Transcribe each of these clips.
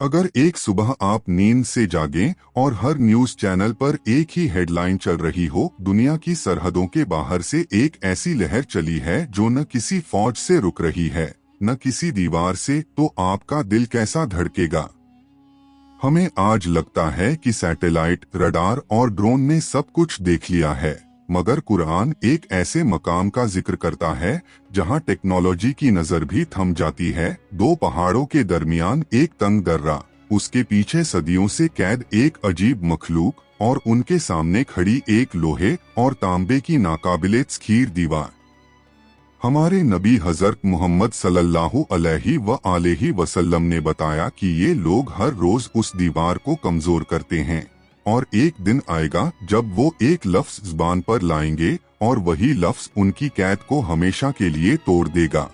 अगर एक सुबह आप नींद से जागें और हर न्यूज चैनल पर एक ही हेडलाइन चल रही हो, दुनिया की सरहदों के बाहर से एक ऐसी लहर चली है जो न किसी फौज से रुक रही है, न किसी दीवार से, तो आपका दिल कैसा धड़केगा। हमें आज लगता है कि सैटेलाइट, रडार और ड्रोन ने सब कुछ देख लिया है, मगर कुरान एक ऐसे मकाम का जिक्र करता है जहां टेक्नोलॉजी की नजर भी थम जाती है। दो पहाड़ों के दरमियान एक तंग दर्रा, उसके पीछे सदियों से कैद एक अजीब मखलूक और उनके सामने खड़ी एक लोहे और तांबे की नाकाबिले तस्खीर दीवार। हमारे नबी हजरत मोहम्मद सल्लल्लाहु अलैहि वसल्लम ने बताया कि ये लोग हर रोज उस दीवार को कमजोर करते हैं और एक दिन आएगा जब वो एक लफ्ज ज़ुबान पर लाएंगे और वही लफ्ज उनकी कैद को हमेशा के लिए तोड़ देगा।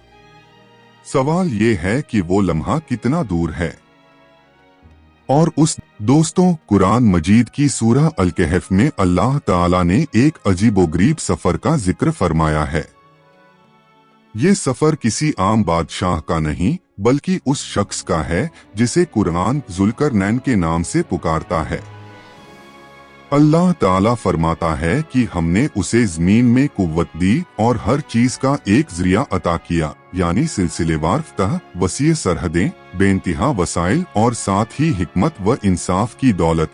सवाल ये है कि वो लम्हा कितना दूर है। और दोस्तों, कुरान मजीद की सूरह अल कहफ में अल्लाह ताला ने एक अजीबोगरीब सफर का जिक्र फरमाया है। ये सफर किसी आम बादशाह का नहीं बल्कि उस शख्स का है जिसे कुरान जुल्करनैन के नाम से पुकारता है। अल्लाह ताला फरमाता है कि हमने उसे जमीन में कुव्वत दी और हर चीज का एक जरिया अता किया, यानी सिलसिलेवार फतह, वसीअ सरहदें, बेइंतहा वसाइल और साथ ही हिकमत व इंसाफ की दौलत।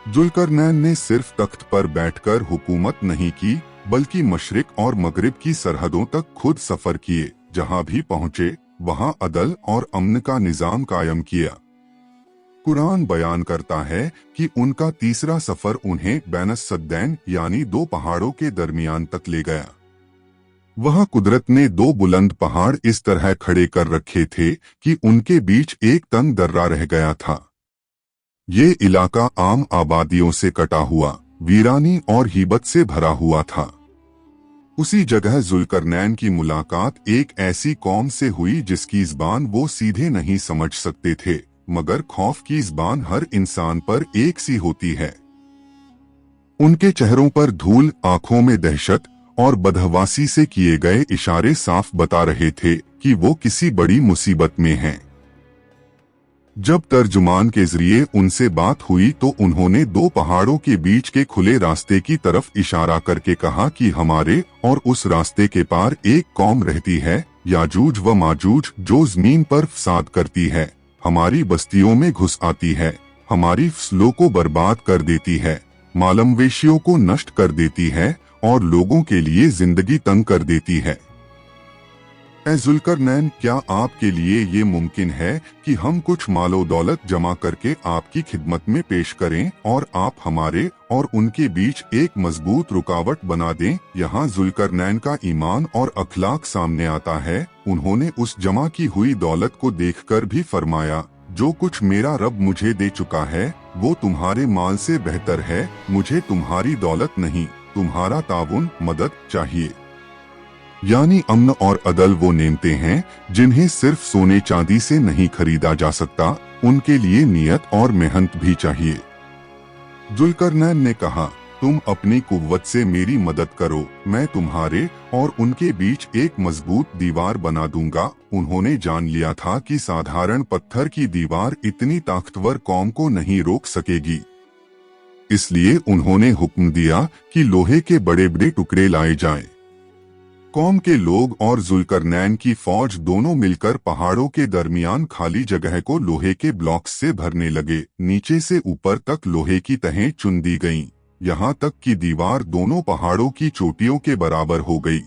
जुल्करनैन ने सिर्फ तख्त पर बैठकर हुकूमत नहीं की बल्कि मशरिक और मगरिब की सरहदों तक खुद सफर किए। जहां भी पहुंचे वहां अदल और अमन का निजाम कायम किया। कुरान बयान करता है कि उनका तीसरा सफर उन्हें बैन सद्दैन यानी दो पहाड़ों के दरमियान तक ले गया। वहां कुदरत ने दो बुलंद पहाड़ इस तरह खड़े कर रखे थे कि उनके बीच एक तंग दर्रा रह गया था। ये इलाका आम आबादियों से कटा हुआ, वीरानी और हिबत से भरा हुआ था। उसी जगह जुल्करनैन की मुलाकात एक ऐसी कौम से हुई जिसकी ज़बान वो सीधे नहीं समझ सकते थे, मगर खौफ की ज़बान हर इंसान पर एक सी होती है। उनके चेहरों पर धूल, आंखों में दहशत और बदहवासी से किए गए इशारे साफ बता रहे थे कि वो किसी बड़ी मुसीबत में हैं। जब तर्जुमान के जरिए उनसे बात हुई तो उन्होंने दो पहाड़ों के बीच के खुले रास्ते की तरफ इशारा करके कहा कि हमारे और उस रास्ते के पार एक कौम रहती है, याजूज व माजूज, जो जमीन पर फसाद करती है, हमारी बस्तियों में घुस आती है, हमारी फसलों को बर्बाद कर देती है, मालमवेशियों को नष्ट कर देती है और लोगों के लिए जिंदगी तंग कर देती है। ऐ जुल्करनैन, क्या आपके लिए ये मुमकिन है कि हम कुछ मालो दौलत जमा करके आपकी खिदमत में पेश करें और आप हमारे और उनके बीच एक मजबूत रुकावट बना दें? यहाँ जुल्करनैन का ईमान और अखलाक सामने आता है। उन्होंने उस जमा की हुई दौलत को देखकर भी फरमाया, जो कुछ मेरा रब मुझे दे चुका है वो तुम्हारे माल से बेहतर है। मुझे तुम्हारी दौलत नहीं, तुम्हारा ताउन, मदद चाहिए। यानी अमन और अदल वो नेमते हैं जिन्हें सिर्फ सोने चांदी से नहीं खरीदा जा सकता, उनके लिए नियत और मेहनत भी चाहिए। जुल्करनैन ने कहा, तुम अपनी कुव्वत से मेरी मदद करो, मैं तुम्हारे और उनके बीच एक मजबूत दीवार बना दूंगा। उन्होंने जान लिया था कि साधारण पत्थर की दीवार इतनी ताकतवर कौम को नहीं रोक सकेगी, इसलिए उन्होंने हुक्म दिया कि लोहे के बड़े बड़े टुकड़े लाए जाएं। कौम के लोग और जुल्करनैन की फौज दोनों मिलकर पहाड़ों के दरमियान खाली जगह को लोहे के ब्लॉक्स से भरने लगे। नीचे से ऊपर तक लोहे की तहें चुन दी गईं, यहाँ तक कि दीवार दोनों पहाड़ों की चोटियों के बराबर हो गई।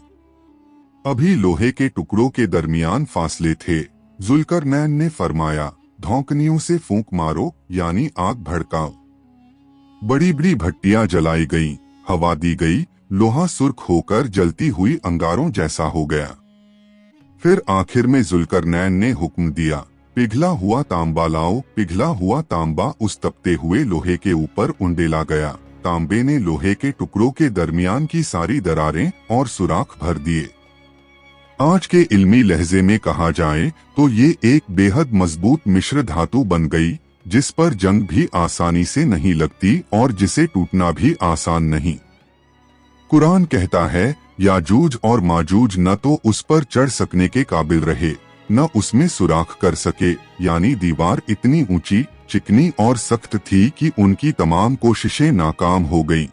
अभी लोहे के टुकड़ों के दरमियान फासले थे। जुल्करनैन ने फरमाया, धौंकनियों से फूंक मारो, यानी आग भड़काओ। बड़ी बड़ी भट्टियां जलाई गईं, हवा दी गई, लोहा सुर्ख होकर जलती हुई अंगारों जैसा हो गया। फिर आखिर में जुल्करनैन ने हुक्म दिया, पिघला हुआ तांबा लाओ। पिघला हुआ तांबा उस तपते हुए लोहे के ऊपर उंडेला गया। तांबे ने लोहे के टुकड़ों के दरमियान की सारी दरारें और सुराख भर दिए। आज के इल्मी लहजे में कहा जाए तो ये एक बेहद मजबूत मिश्र धातु बन गई, जिस पर जंग भी आसानी से नहीं लगती और जिसे टूटना भी आसान नहीं। कुरान कहता है, याजूज और माजूज न तो उस पर चढ़ सकने के काबिल रहे न उसमें सुराख कर सके, यानी दीवार इतनी ऊंची, चिकनी और सख्त थी कि उनकी तमाम कोशिशें नाकाम हो गईं।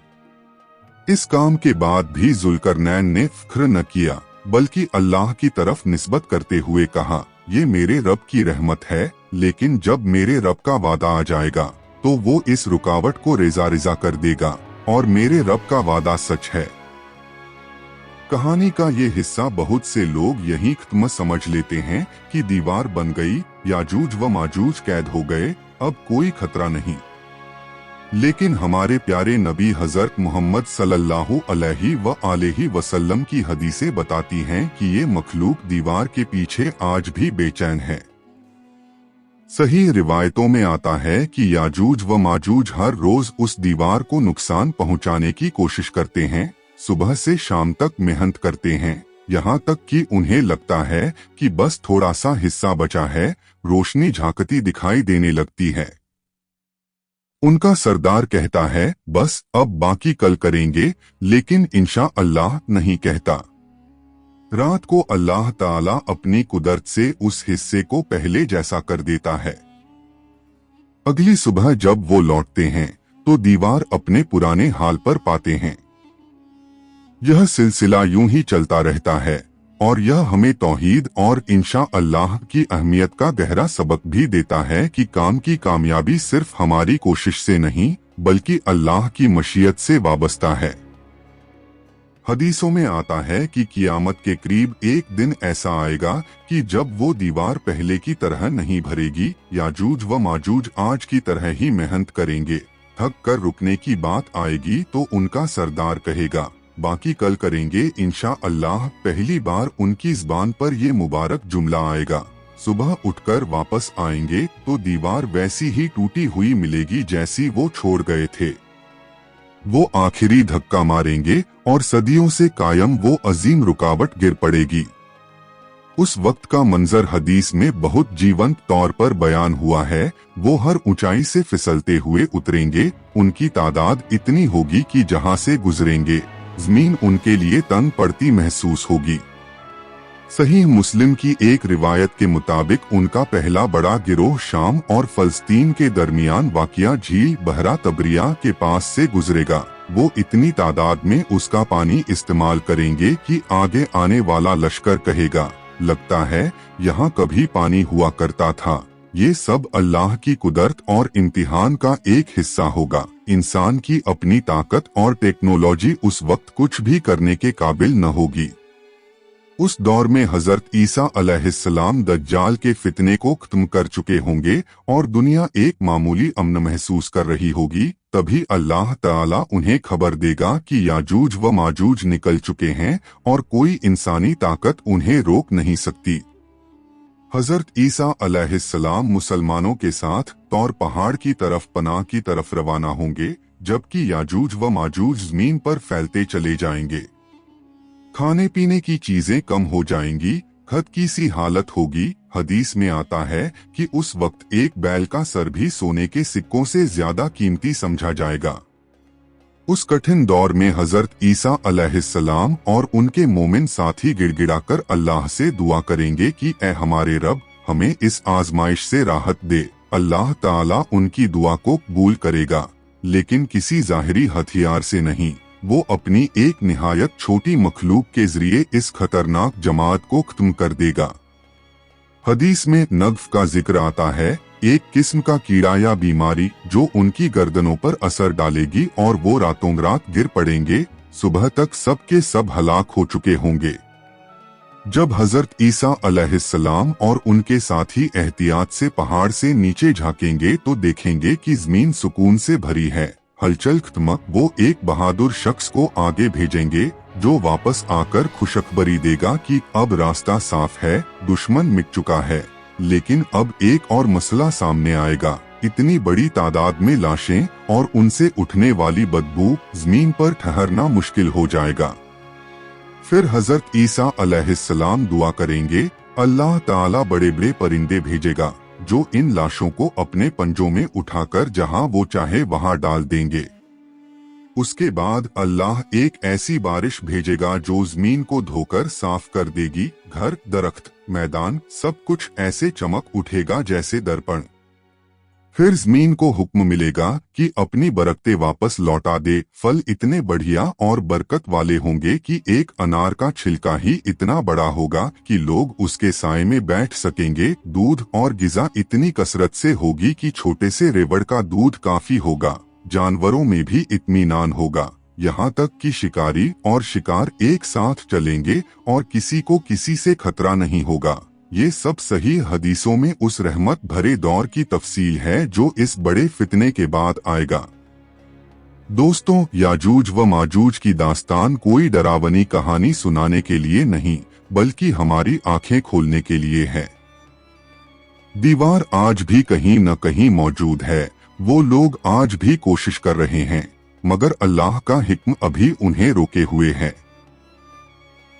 इस काम के बाद भी जुल्करनैन ने फ़ख्र न किया, बल्कि अल्लाह की तरफ निस्बत करते हुए कहा, ये मेरे रब की रहमत है, लेकिन जब मेरे रब का वादा आ जाएगा तो वो इस रुकावट को रेजा रेजा कर देगा, और मेरे रब का वादा सच है। कहानी का ये हिस्सा बहुत से लोग यही ख़त्म समझ लेते हैं कि दीवार बन गई, याजूज व माजूज कैद हो गए, अब कोई खतरा नहीं। लेकिन हमारे प्यारे नबी हजरत मोहम्मद सल्लल्लाहु अलैहि वसल्लम की हदीसें बताती हैं कि ये मखलूक दीवार के पीछे आज भी बेचैन है। सही रिवायतों में आता है कि याजूज व माजूज हर रोज उस दीवार को नुकसान पहुंचाने की कोशिश करते हैं, सुबह से शाम तक मेहनत करते हैं, यहाँ तक कि उन्हें लगता है कि बस थोड़ा सा हिस्सा बचा है, रोशनी झांकती दिखाई देने लगती है। उनका सरदार कहता है, बस अब बाकी कल करेंगे, लेकिन इंशा अल्लाह नहीं कहता। रात को अल्लाह ताला अपनी कुदरत से उस हिस्से को पहले जैसा कर देता है। अगली सुबह जब वो लौटते हैं तो दीवार अपने पुराने हाल पर पाते हैं। यह सिलसिला यूं ही चलता रहता है, और यह हमें तौहीद और इंशा अल्लाह की अहमियत का गहरा सबक भी देता है कि काम की कामयाबी सिर्फ हमारी कोशिश से नहीं, बल्कि अल्लाह की मशीयत से वाबस्ता है। हदीसों में आता है कि कियामत के करीब एक दिन ऐसा आएगा कि जब वो दीवार पहले की तरह नहीं भरेगी, याजूज व माजूज आज की तरह ही मेहनत करेंगे। थक कर रुकने की बात आएगी तो उनका सरदार कहेगा, बाकी कल करेंगे इंशा अल्लाह। पहली बार उनकी ज़बान पर ये मुबारक जुमला आएगा। सुबह उठकर वापस आएंगे तो दीवार वैसी ही टूटी हुई मिलेगी जैसी वो छोड़ गए थे। वो आखिरी धक्का मारेंगे और सदियों से कायम वो अजीम रुकावट गिर पड़ेगी। उस वक्त का मंजर हदीस में बहुत जीवंत तौर पर बयान हुआ है। वो हर ऊंचाई से फिसलते हुए उतरेंगे, उनकी तादाद इतनी होगी कि जहां से गुजरेंगे जमीन उनके लिए तंग पड़ती महसूस होगी। सही मुस्लिम की एक रिवायत के मुताबिक उनका पहला बड़ा गिरोह शाम और फलस्तीन के दरमियान वाक़िया झील बहरा तबरिया के पास से गुजरेगा। वो इतनी तादाद में उसका पानी इस्तेमाल करेंगे कि आगे आने वाला लश्कर कहेगा, लगता है यहाँ कभी पानी हुआ करता था। ये सब अल्लाह की कुदरत और इम्तिहान का एक हिस्सा होगा। इंसान की अपनी ताकत और टेक्नोलॉजी उस वक्त कुछ भी करने के काबिल न होगी। उस दौर में हजरत ईसा अलैहिस्सलाम दज्जाल के फितने को खत्म कर चुके होंगे और दुनिया एक मामूली अमन महसूस कर रही होगी। तभी अल्लाह ताला उन्हें खबर देगा कि याजूज व माजूज निकल चुके हैं और कोई इंसानी ताकत उन्हें रोक नहीं सकती। हजरत ईसा अलैहिस्सलाम मुसलमानों के साथ तौर पहाड़ की तरफ पनाह की तरफ रवाना होंगे, जबकि याजूज व माजूज जमीन पर फैलते चले जाएंगे। खाने पीने की चीजें कम हो जाएंगी, खत की सी हालत होगी। हदीस में आता है कि उस वक्त एक बैल का सर भी सोने के सिक्कों से ज्यादा कीमती समझा जाएगा। उस कठिन दौर में हजरत ईसा अलैहिस्सलाम और उनके मोमिन साथी गिड़गिड़ाकर अल्लाह से दुआ करेंगे कि ए हमारे रब, हमें इस आजमाइश से राहत दे। अल्लाह ताला उनकी दुआ को कबूल करेगा, लेकिन किसी जाहिरी हथियार से नहीं। वो अपनी एक निहायत छोटी मखलूक के जरिए इस खतरनाक जमात को खत्म कर देगा। हदीस में नग्फ का जिक्र आता है, एक किस्म का कीड़ा या बीमारी जो उनकी गर्दनों पर असर डालेगी और वो रातों रात गिर पड़ेंगे। सुबह तक सब के सब हलाक हो चुके होंगे। जब हजरत ईसा अलैहिस्सलाम और उनके साथी एहतियात से पहाड़ से नीचे झांकेंगे तो देखेंगे कि जमीन सुकून से भरी है। हलचल खत्म। वो एक बहादुर शख्स को आगे भेजेंगे जो वापस आकर खुशखबरी देगा कि अब रास्ता साफ है, दुश्मन मिट चुका है। लेकिन अब एक और मसला सामने आएगा। इतनी बड़ी तादाद में लाशें और उनसे उठने वाली बदबू, जमीन पर ठहरना मुश्किल हो जाएगा। फिर हजरत ईसा अलैहिस्सलाम दुआ करेंगे, अल्लाह ताला बड़े बड़े परिंदे भेजेगा जो इन लाशों को अपने पंजों में उठाकर जहां वो चाहे वहां डाल देंगे। उसके बाद अल्लाह एक ऐसी बारिश भेजेगा जो जमीन को धोकर साफ कर देगी। घर, दरख्त, मैदान, सब कुछ ऐसे चमक उठेगा जैसे दर्पण। फिर जमीन को हुक्म मिलेगा कि अपनी बरकतें वापस लौटा दे। फल इतने बढ़िया और बरकत वाले होंगे कि एक अनार का छिलका ही इतना बड़ा होगा कि लोग उसके साए में बैठ सकेंगे। दूध और गिज़ा इतनी कसरत से होगी कि छोटे से रेवड़ का दूध काफी होगा। जानवरों में भी इत्मीनान होगा, यहाँ तक कि शिकारी और शिकार एक साथ चलेंगे और किसी को किसी से खतरा नहीं होगा। ये सब सही हदीसों में उस रहमत भरे दौर की तफसील है जो इस बड़े फितने के बाद आएगा। दोस्तों, याजूज व माजूज की दास्तान कोई डरावनी कहानी सुनाने के लिए नहीं, बल्कि हमारी आंखें खोलने के लिए है। दीवार आज भी कहीं न कहीं मौजूद है, वो लोग आज भी कोशिश कर रहे हैं, मगर अल्लाह का हिक्म अभी उन्हें रोके हुए है।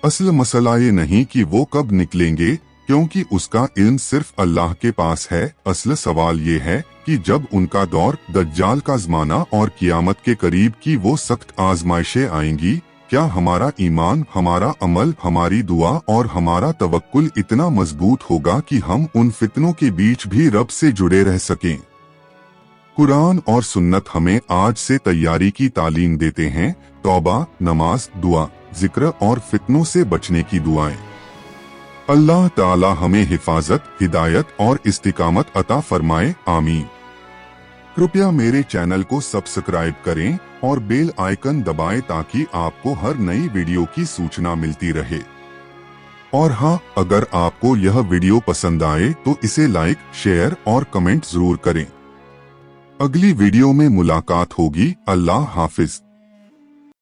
असल मसला ये नहीं कि वो कब निकलेंगे, क्योंकि उसका इल्म सिर्फ अल्लाह के पास है। असल सवाल ये है कि जब उनका दौर, दज्जाल का ज़माना और कियामत के करीब की वो सख्त आजमाइशें आएंगी, क्या हमारा ईमान, हमारा अमल, हमारी दुआ और हमारा तवक्कुल इतना मजबूत होगा कि हम उन फितनों के बीच भी रब से जुड़े रह सकें। कुरान और सुन्नत हमें आज से तैयारी की तालीम देते हैं। तौबा, नमाज, दुआ, जिक्र और फितनों से बचने की दुआएं। अल्लाह ताला हमें हिफाजत, हिदायत और इस्तिकामत अता फरमाए, आमीन। कृपया मेरे चैनल को सब्सक्राइब करें और बेल आइकन दबाएं ताकि आपको हर नई वीडियो की सूचना मिलती रहे। और हाँ, अगर आपको यह वीडियो पसंद आए तो इसे लाइक, शेयर और कमेंट जरूर करें। अगली वीडियो में मुलाकात होगी। अल्लाह हाफिज।